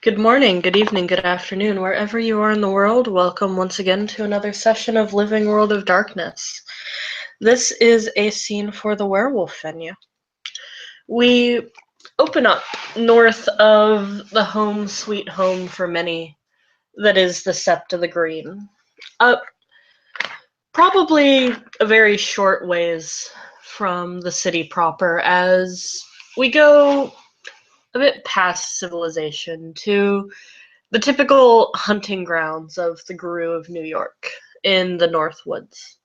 Good morning, good evening, good afternoon, wherever you are in the world. Welcome once again to another session of Living World of Darkness. This is a scene for the werewolf venue. We open up north of the home sweet home for many, that is the Sept of the Green. Up probably a very short ways from the city proper as we go a bit past civilization to the typical hunting grounds of the Guru of New York in the North Woods.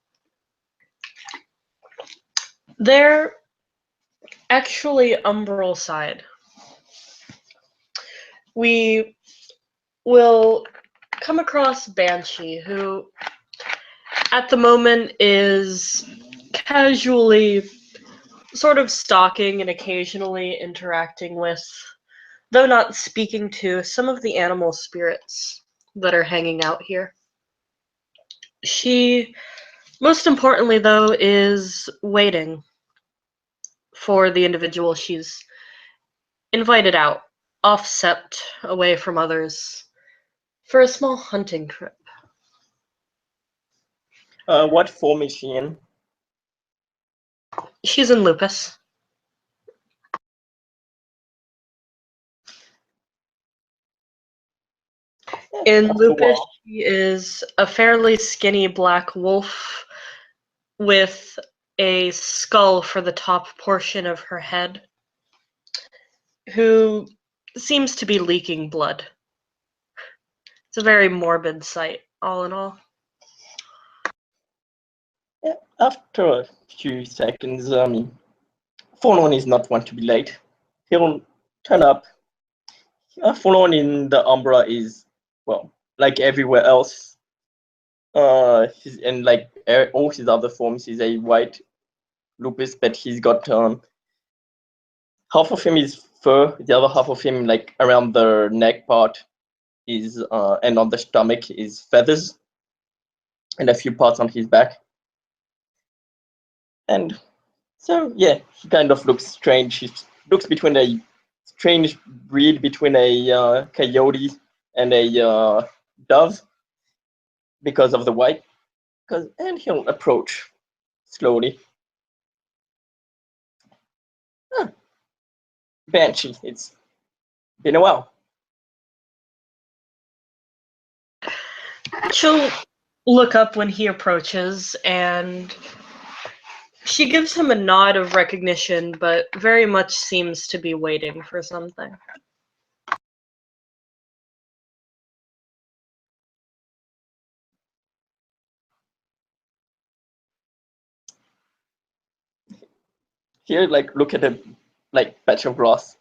They're actually umbral side. We will come across Banshee, who at the moment is casually sort of stalking and occasionally interacting with, though not speaking to, some of the animal spirits that are hanging out here. She, most importantly though, is waiting for the individual she's invited out, off sept, away from others, for a small hunting trip. What form is she in? She's in Lupus. In Lupus, she is a fairly skinny black wolf with a skull for the top portion of her head, who seems to be leaking blood. It's a very morbid sight, all in all. Yeah, after a few seconds, Forlorn is not one to be late. He'll turn up. Forlorn in the Umbra is, well, like everywhere else. And like all his other forms, he's a white lupus, but he's got half of him is fur, the other half of him, like around the neck part, is and on the stomach is feathers, and a few parts on his back. And so, yeah, he kind of looks strange. He looks between a strange breed between a coyote and a dove because of the white. And he'll approach slowly. Ah, Banshee, it's been a while. She'll look up when he approaches, and she gives him a nod of recognition, but very much seems to be waiting for something. Here, like, look at a patch of grass.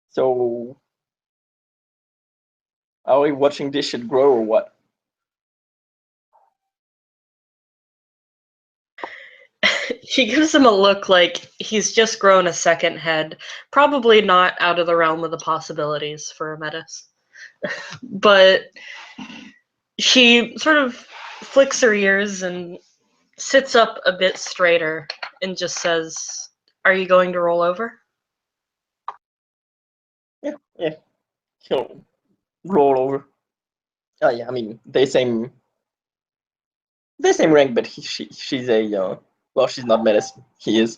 So, are we watching this shit grow or what? She gives him a look like he's just grown a second head, probably not out of the realm of the possibilities for a Metis. But she sort of flicks her ears and sits up a bit straighter and just says, "Are you going to roll over?" Yeah. He'll roll over. Oh yeah, I mean they same rank, but she's a well, she's not medicine. He is.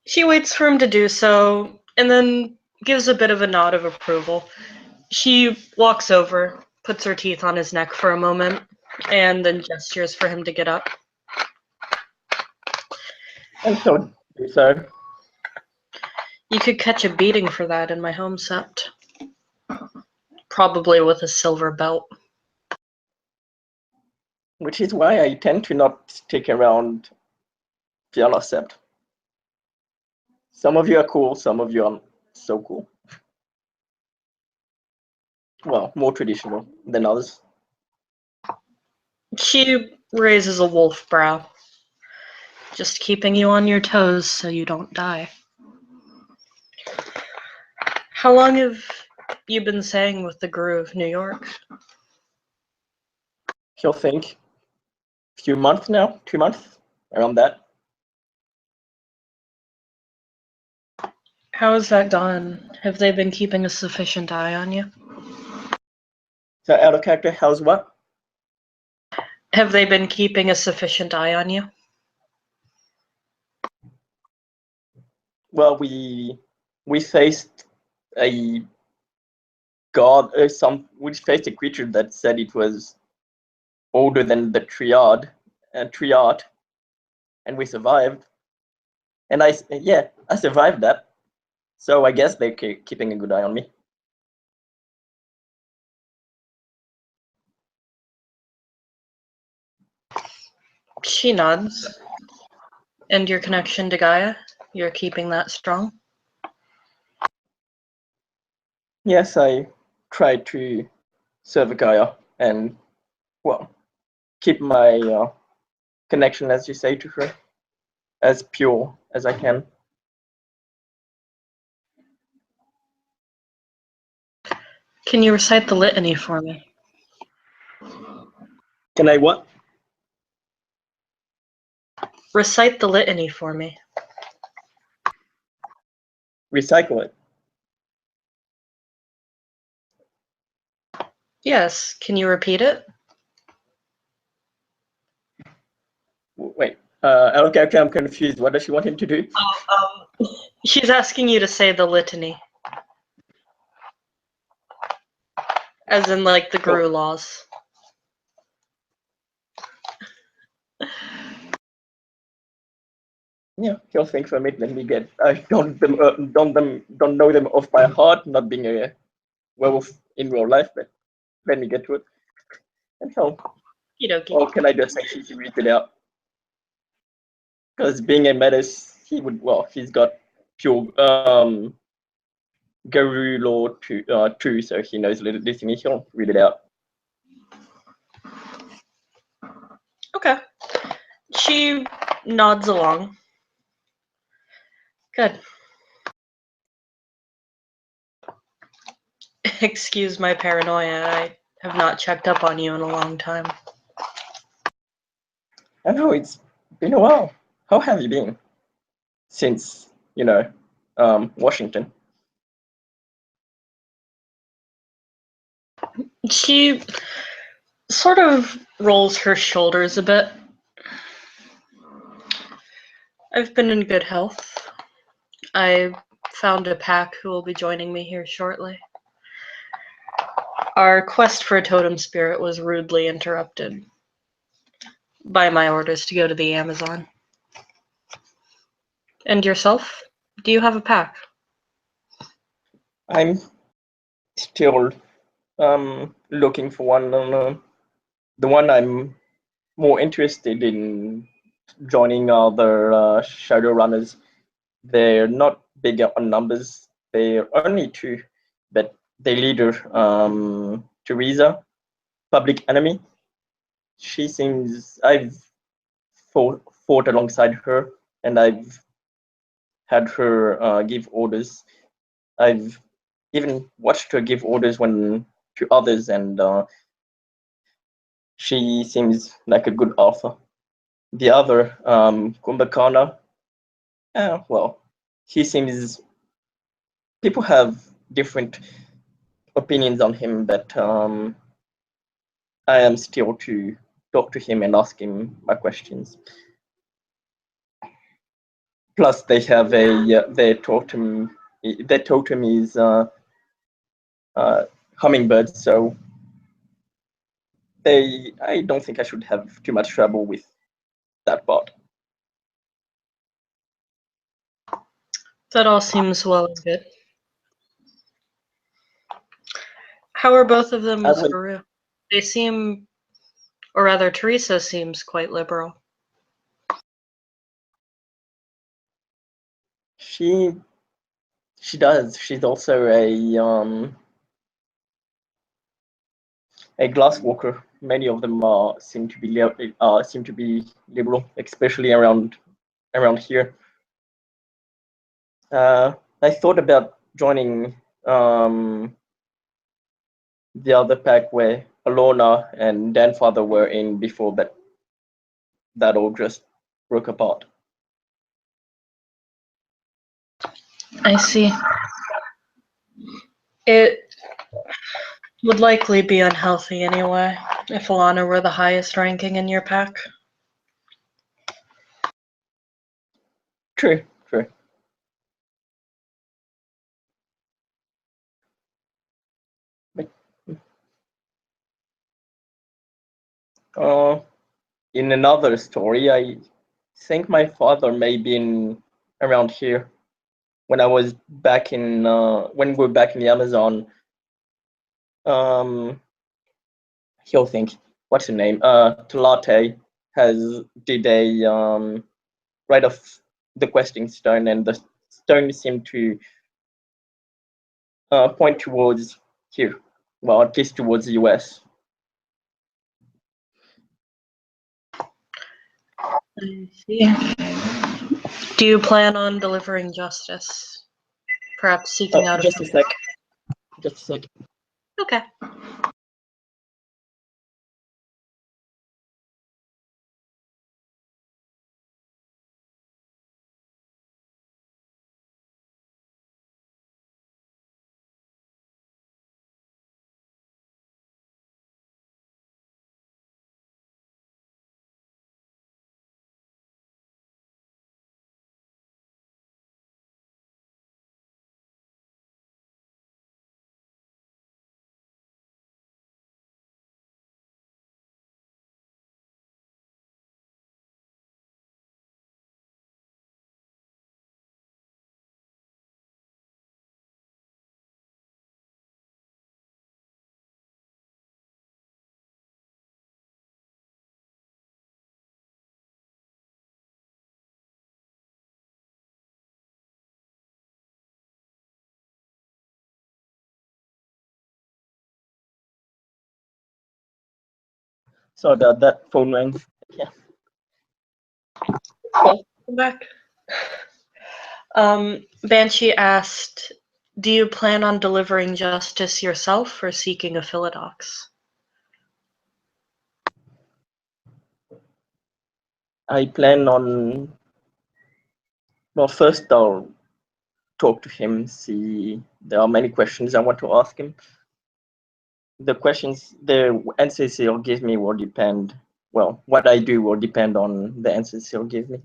She waits for him to do so, and then gives a bit of a nod of approval. She walks over, puts her teeth on his neck for a moment, and then gestures for him to get up. And so You could catch a beating for that in my home sept. Probably with a silver belt. which is why I tend to not stick around Fiala Sept. Some of you are cool, some of you aren't so cool. Well, more traditional than others. She raises a wolf brow. Just keeping you on your toes so you don't die. How long have you been staying with the Guru of New York? He'll think a few months now, 2 months, around that. How's that gone? Have they been keeping a sufficient eye on you? So out of character, how's what? Have they been keeping a sufficient eye on you? Well, we faced a god, we faced a creature that said it was older than the triad, and we survived. And I survived that. So I guess they're keeping a good eye on me. She nods. And your connection to Gaia? You're keeping that strong? Yes, I try to serve Gaia and, well, keep my connection, as you say, to her as pure as I can. Can you recite the litany for me? Can I what? Recite the litany for me. Recycle it. Yes, can you repeat it? Wait, out of character, I'm confused. What does she want him to do? She's asking you to say the litany. As in, like, the Guru laws. Yeah, he'll think for a minute. Let me get. I don't know them off by heart, not being a werewolf in real life, but let me get to it. And he'll. Or can I just say she read it out? Because being a metis, he would. Well, he's got pure Guru law too, so he knows a little listening. He'll read it out. Okay. She nods along. Good. Excuse my paranoia. I have not checked up on you in a long time. I know it's been a while. How have you been since Washington? She sort of rolls her shoulders a bit. I've been in good health. I found a pack who will be joining me here shortly. Our quest for a totem spirit was rudely interrupted by my orders to go to the Amazon. And yourself? Do you have a pack? I'm still looking for one. The one I'm more interested in joining are the shadow runners. They're not big on numbers. They're only two, but their leader, Teresa, public enemy. She seems I've fought alongside her, and I've had her give orders. I've even watched her give orders to others, and she seems like a good author. The other, Kumbhakana, well, he seems. People have different opinions on him, but I am still to talk to him and ask him my questions. Plus, they have their totem. Their totem is hummingbirds, so I don't think I should have too much trouble with that part. That all seems well and good. How are both of them with Guru? They seem, or rather, Teresa seems quite liberal. She does. She's also a glass walker. Many of them seem to be liberal, especially around here. I thought about joining the other pack where Alona and Danfather were in before, but that all just broke apart. I see. It would likely be unhealthy anyway, if Alana were the highest ranking in your pack. True, true. But, in another story, I think my father may have been around here when I was back in when we were back in the Amazon. Um, he'll think, what's her name? Talate has did a right off the questing stone, and the stone seemed to point towards here. Well, at least towards the US. I see. Do you plan on delivering justice? Perhaps seeking out a Just a sec. Just a sec. Okay. So that phone rang. Yeah. Welcome back. Banshee asked, do you plan on delivering justice yourself or seeking a Philodox? I plan on. Well, first I'll talk to him. See, there are many questions I want to ask him. The questions, the answers he'll give me will depend. Well, what I do will depend on the answers he'll give me.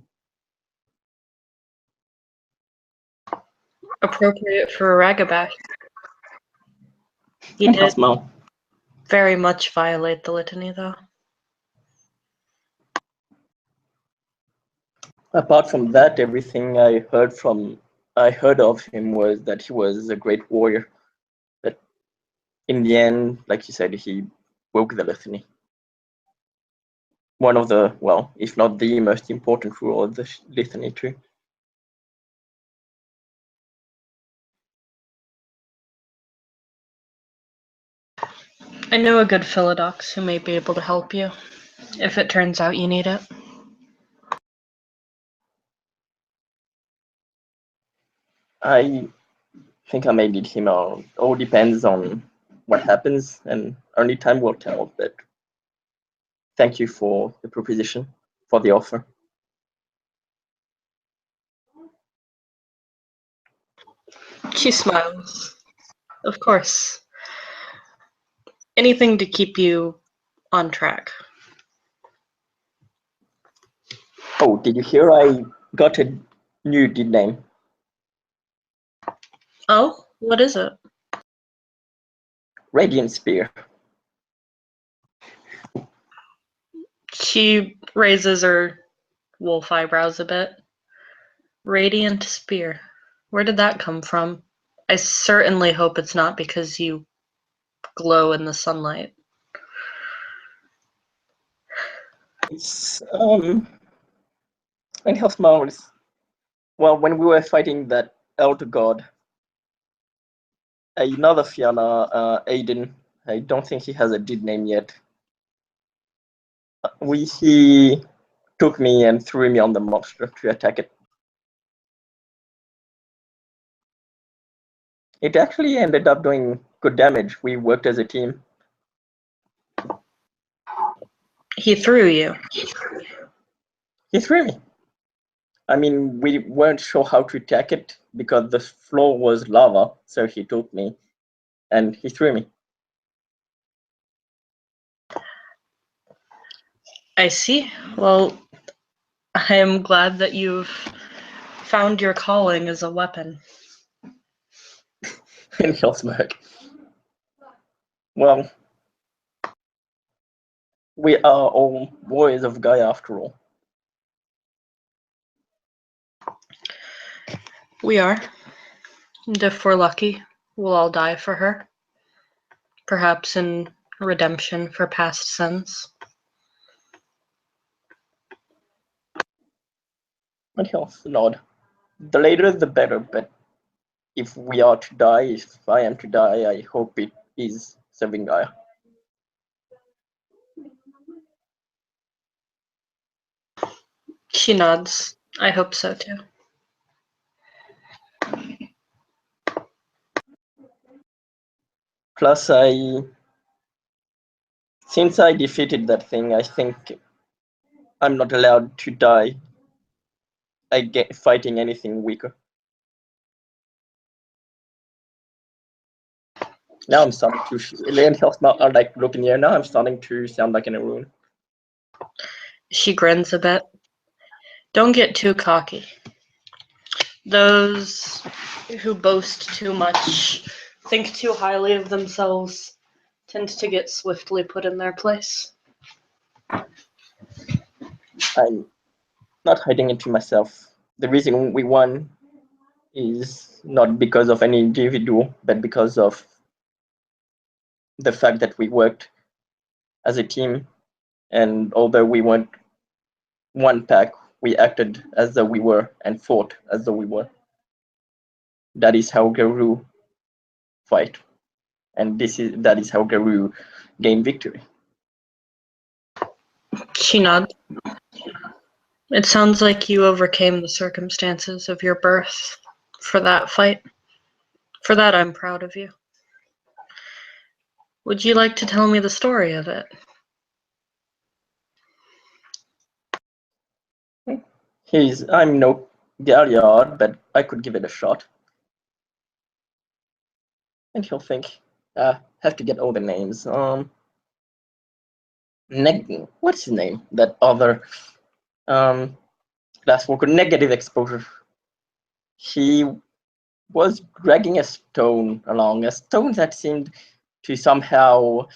Appropriate for a Ragaback. He did Smile. very much violate the litany, though. Apart from that, everything I heard of him was that he was a great warrior. That in the end, like you said, he broke the litany. One of the, well, if not the most important rule of the litany too. I know a good Philodox who may be able to help you, if it turns out you need it. I think I may need him. All depends on what happens, and only time will tell. But thank you for the proposition, for the offer. She smiles. Of course. Anything to keep you on track. Oh, did you hear I got a new deed name? Oh, what is it? Radiant Spear. She raises her wolf eyebrows a bit. Radiant Spear. Where did that come from? I certainly hope it's not because you glow in the sunlight. It's and health mounts. Well, when we were fighting that elder god, another Fianna, Aiden. I don't think he has a deed name yet. He took me and threw me on the monster to attack it. It actually ended up doing good damage. We worked as a team. He threw you. He threw me. I mean, we weren't sure how to attack it because the floor was lava, so he took me and he threw me. I see. Well, I am glad that you've found your calling as a weapon. And he'll smirk. Well, we are all warriors of Gaia after all. We are. And if we're lucky, we'll all die for her. Perhaps in redemption for past sins. And he'll nod. The later the better, but if we are to die, if I am to die, I hope it is serving Gaia. She nods. I hope so too. Plus, since I defeated that thing, I think I'm not allowed to die fighting anything weaker. Now I'm starting to. Elaine Hill's not like looking here. Now I'm starting to sound like an Arun. She grins a bit. Don't get too cocky. Those who boast too much, think too highly of themselves, tend to get swiftly put in their place. I'm not hiding it to myself. The reason we won is not because of any individual, but because of the fact that we worked as a team. And although we weren't one pack, we acted as though we were and fought as though we were. That is how Garou fight. And that is how Garou gain victory. She nods. It sounds like you overcame the circumstances of your birth for that fight. For that, I'm proud of you. Would you like to tell me the story of it? I'm no Galliard, but I could give it a shot. And he'll think, have to get all the names. What's his name? That other glass worker, negative exposure. He was dragging a stone along, a stone that seemed to somehow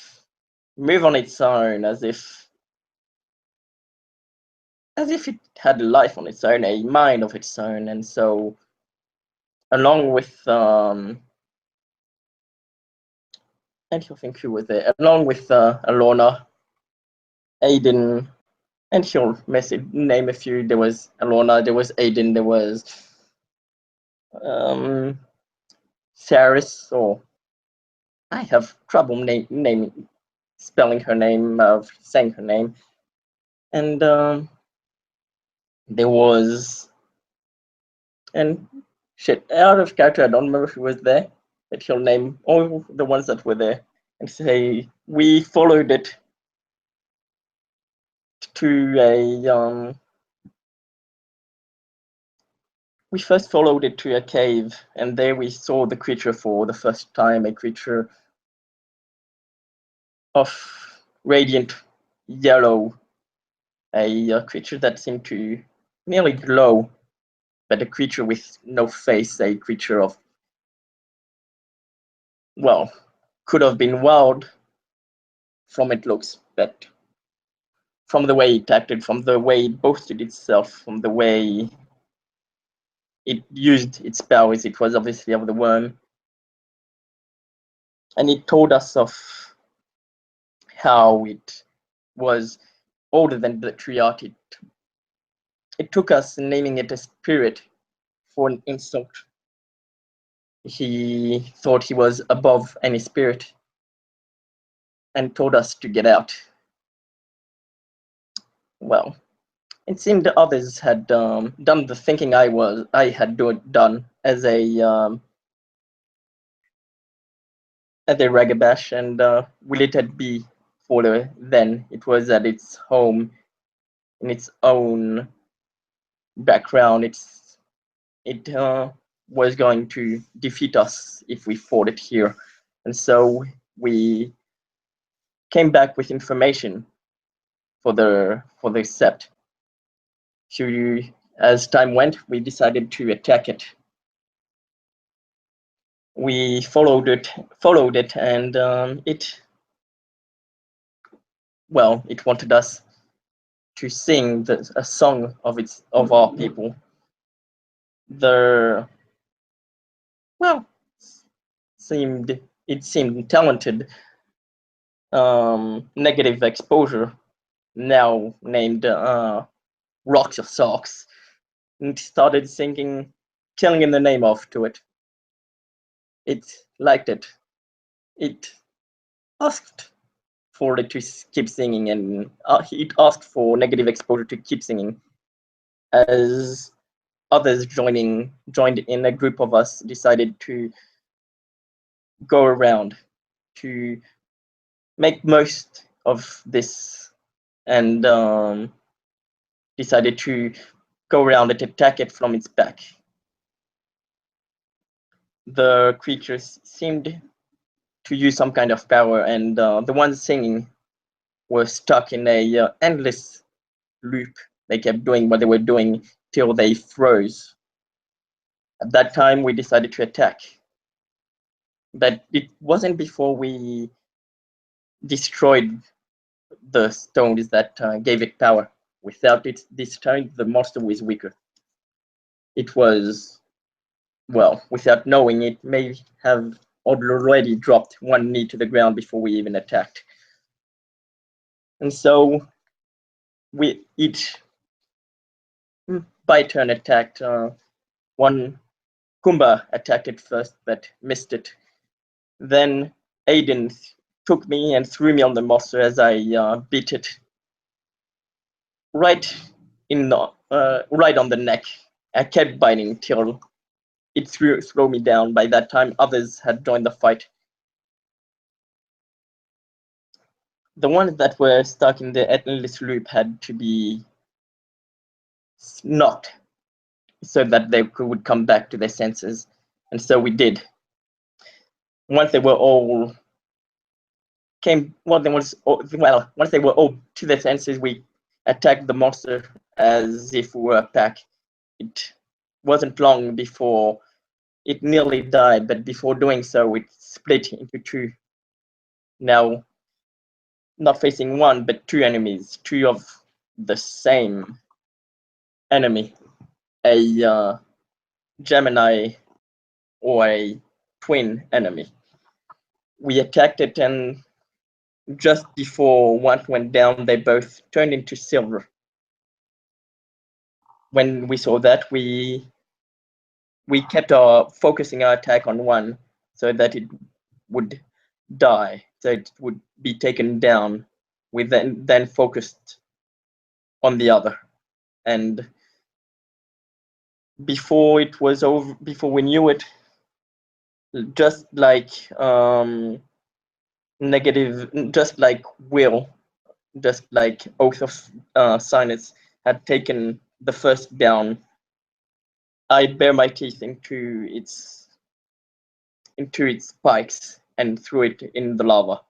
move on its own, as if it had life on its own, a mind of its own. And so, along with and he'll think who was there, along with Alona, Aiden, and he'll name a few. There was Alona, there was Aiden, there was Saris, or I have trouble naming, spelling her name, saying her name, and there was, and shit, out of character, I don't remember who was there, but he'll name all the ones that were there and say we followed it to a we first followed it to a cave, and there we saw the creature for the first time, a creature of radiant yellow, a creature that seemed to nearly glow, but a creature with no face, a creature of, well, could have been wild from it looks, but from the way it acted, from the way it boasted itself, from the way it used its powers, it was obviously of the worm. And it told us of how it was older than the triad. It took us naming it a spirit for an insult. He thought he was above any spirit and told us to get out. Well, it seemed the others had done the thinking I had done as a ragabash, and we let it be for then. It was at its home in its own background, it was going to defeat us if we fought it here, and so we came back with information for the sept. So as time went, we decided to attack it. We followed it, and it wanted us to sing a song of our people. The seemed talented. Negative exposure, now named Rocks of Socks, and started singing Killing in the Name of to it. It liked it. It asked for it to keep singing, and it asked for negative exposure to keep singing. As others joined in, a group of us decided to go around to make most of this, and decided to go around and attack it from its back. The creatures seemed to use some kind of power, and the ones singing were stuck in a endless loop. They kept doing what they were doing till they froze. At that time, we decided to attack. But it wasn't before we destroyed the stones that gave it power. Without it destroyed, the monster was weaker. It was, without knowing, it may have already dropped one knee to the ground before we even attacked. And so we each, by turn, attacked. One Kumba attacked it first, but missed it. Then Aiden took me and threw me on the monster as I beat it right on the neck. I kept biting till it threw me down. By that time, others had joined the fight. The ones that were stuck in the endless loop had to be knocked so that they would come back to their senses, and so we did. Once they were all once they were all to their senses, we attacked the monster as if we were a pack. It wasn't long before it nearly died, but before doing so, it split into two. Now, not facing one, but two enemies, two of the same enemy, a Gemini or a twin enemy. We attacked it, and just before one went down, they both turned into silver. When we saw that, we kept focusing our attack on one so that it would die, so it would be taken down. We then focused on the other, and before it was over, before we knew it, just like Will, just like Oath of Silence had taken the first down, I bare my teeth into its spikes and threw it in the lava.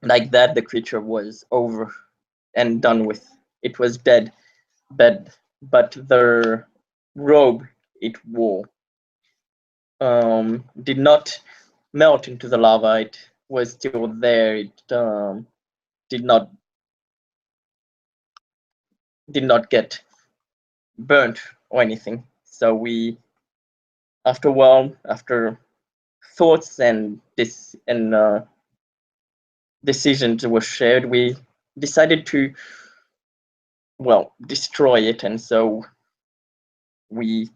Like that, the creature was over and done with. It was dead, but the robe it wore did not melt into the lava. It was still there. It did not get burnt or anything. So we, after thoughts and decisions were shared, we decided to destroy it, and so we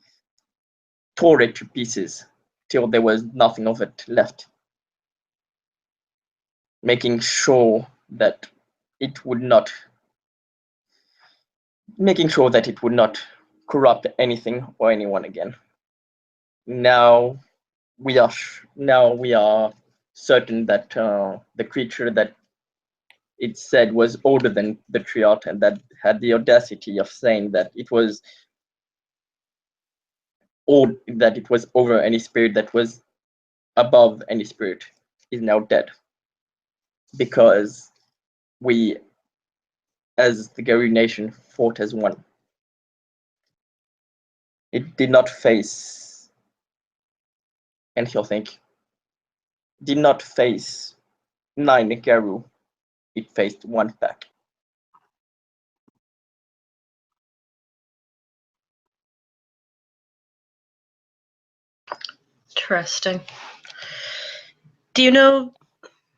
tore it to pieces till there was nothing of it left, making sure that it would not corrupt anything or anyone again. Now we are certain that the creature that it said was older than the Triot, and that had the audacity of saying that it was old, that it was over any spirit that was above any spirit, is now dead. Because we, as the Garou nation, fought as one. It did not face, and he'll think, did not face 9 Garou, it faced one pack. Interesting. Do you know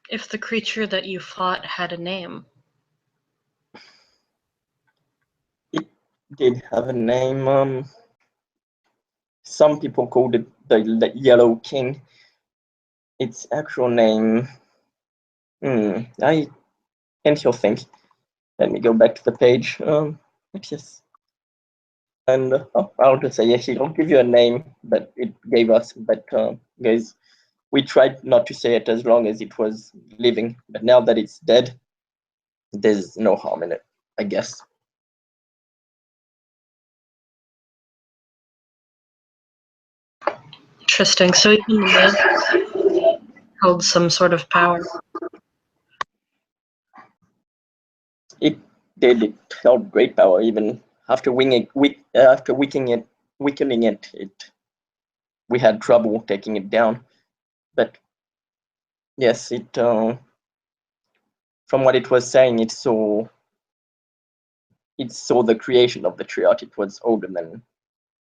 if the creature that you fought had a name? It did have a name. Some people called it the Yellow King. Its actual name, and he'll think. Let me go back to the page. Yes. And I'll just say, yes, he'll give you a name that it gave us, but guys, we tried not to say it as long as it was living, but now that it's dead, there's no harm in it, I guess. Interesting. So even the myth held some sort of power. It did. It held great power, even after weakening it. We had trouble taking it down, but yes, it. From what it was saying, it saw the creation of the Triot. It was older than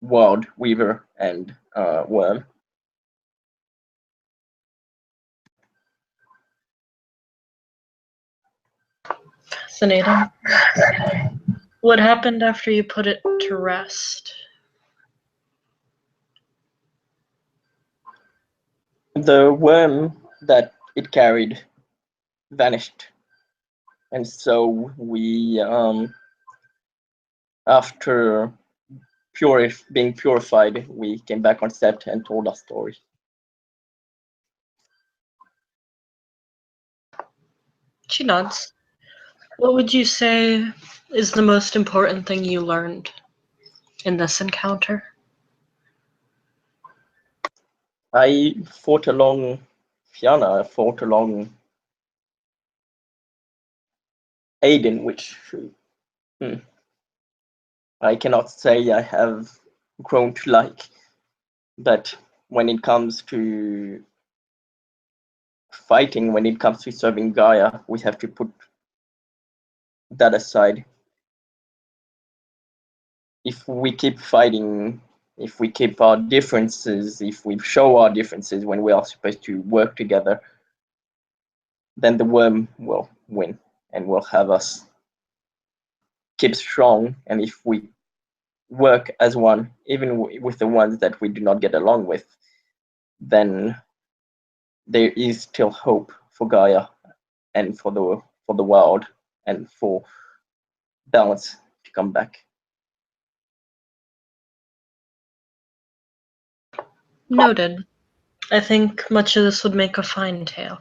Wild, Weaver, and Worm. Fascinating. What happened after you put it to rest? The worm that it carried vanished, and so we, after being purified, we came back on set and told our story. She nods. What would you say is the most important thing you learned in this encounter? I fought along Fianna. I fought along Aiden, which I cannot say I have grown to like. But when it comes to fighting, when it comes to serving Gaia, we have to put that aside. If we keep fighting, if we keep our differences, if we show our differences when we are supposed to work together, then the worm will win and will have us keep strong. And if we work as one, even with the ones that we do not get along with, then there is still hope for Gaia and for the world and for balance to come back. Noted. I think much of this would make a fine tale.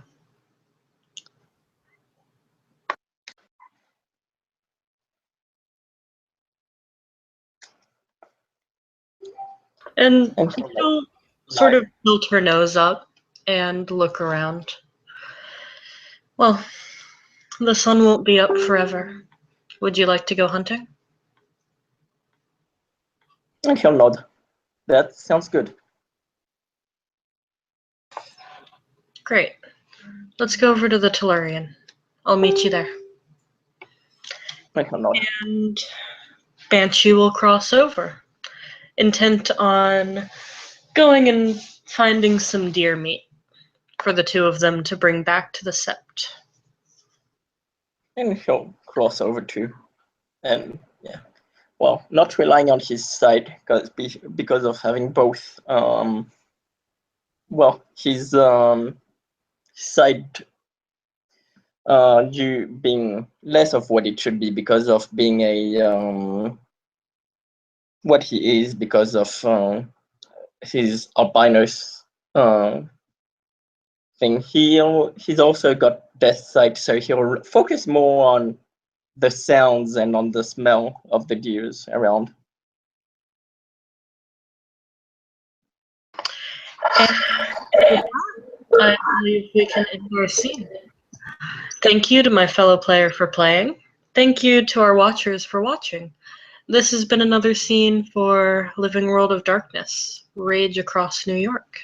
And she'll sort of tilt her nose up and look around. Well, the sun won't be up forever. Would you like to go hunting? And he'll nod. That sounds good. Great. Let's go over to the Tellurian. I'll meet you there. And he'll nod. And Banshee will cross over, intent on going and finding some deer meat for the two of them to bring back to the sept. And he'll cross over too. And yeah, well, not relying on his side because of having both. His side you being less of what it should be because of being a what he is, because of his albinos thing. He's also got death site, so he'll focus more on the sounds and on the smell of the deers around. And I believe we can end our scene. Thank you to my fellow player for playing. Thank you to our watchers for watching. This has been another scene for Living World of Darkness, Rage Across New York.